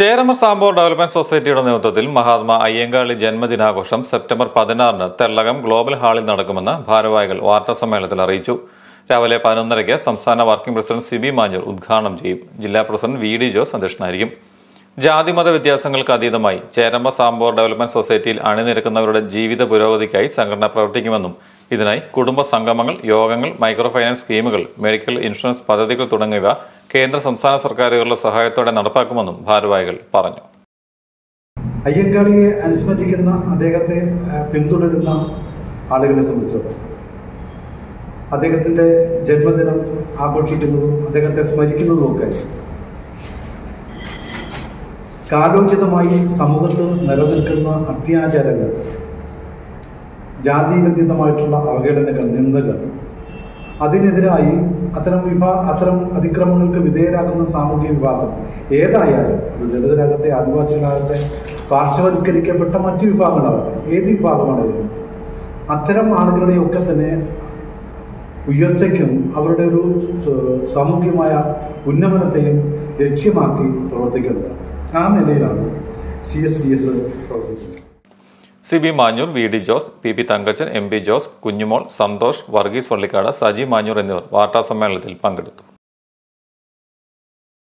ചേരമ സാംബോർ development സൊസൈറ്റിയുടെ നേതൃത്വത്തിൽ Mahatma Ayyankali ജന്മദിനാഘോഷം September 16-ന് Thellakam global ഹാളിൽ നടക്കുമെന്ന് ഭാരവാഹികൾ വാർത്താസമ്മേളനത്തിൽ അറിയിച്ചു. രാവിലെ 11:30-ക്ക് സംസ്ഥാന വർക്കിംഗ് പ്രസിഡന്റ് സിബി മാഞ്ഞൂർ ഉദ്ഘാടനം ചെയ്യും. ജില്ലാ പ്രസിഡന്റ് വി ഡി ജോസ് അധ്യക്ഷനായിരിക്കും. ജാതിമത വ്യത്യാസങ്ങൾക്ക് അതീതമായി ചേരമ സാംബോർ ഡെവലപ്മെന്റ് സൊസൈറ്റിയിൽ അണിനിരക്കുന്നവരുടെ ജീവിത പുരോഗതിക്കായി സംഘടന പ്രവർത്തിക്കുമെന്നും ഇതിനായി കുടുംബ സംഗമങ്ങൾ, യോഗങ്ങൾ, മൈക്രോ ഫൈനാൻസ് സ്കീമുകൾ, മെഡിക്കൽ ഇൻഷുറൻസ് പദ്ധതികൾ തുടങ്ങിയവ കേന്ദ്ര സംസ്ഥാന സർക്കാരുകളുടെ സഹായത്തോടെ നടപ്പാക്കുമെന്നും ഭാരവാഹികൾ പറഞ്ഞു. അയ്യങ്കാളിയെ അനുസ്മരിക്കുന്ന, അദ്ദേഹത്തെ പിന്തുടരുന്ന ആളുകളെ സംബന്ധിച്ചിടത്തോളം അദ്ദേഹത്തിന്റെ ജന്മദിനം ആഘോഷിക്കുന്നതും അദ്ദേഹത്തെ സ്മരിക്കുന്നതുമൊക്കെ കാലോചിതമായി സമൂഹത്ത് നിലനിൽക്കുന്ന അത്യാചാരങ്ങൾ, ജാതിബന്ധിതമായിട്ടുള്ള അവഹേളനങ്ങൾ, നിന്ദകൾ, അതിനെതിരായി അത്തരം അതിക്രമങ്ങൾക്ക് വിധേയരാക്കുന്ന സാമൂഹിക വിഭാഗം ഏതായാലും, അത് ദളിതരാകട്ടെ, ആദിവാസികളാകട്ടെ, പാർശ്വവൽക്കരിക്കപ്പെട്ട മറ്റു വിഭാഗങ്ങളാകട്ടെ, ഏത് വിഭാഗമാണെങ്കിലും അത്തരം ആളുകളുടെയൊക്കെ തന്നെ ഉയർച്ചയ്ക്കും അവരുടെ ഒരു സാമൂഹികമായ ഉന്നമനത്തെയും ലക്ഷ്യമാക്കി പ്രവർത്തിക്കുന്നത്. ആ നിലയിലാണ് CSDS പ്രവർത്തിക്കുന്നത്. Sibi Manjoor, V D Jose, P Thankachan, MP Jose, Kunjumol, Santhosh, Varghese Vallikkad, Saji Manjoor എന്നിവർ വാർത്താസമ്മേളനത്തിൽ പങ്കെടുത്തു.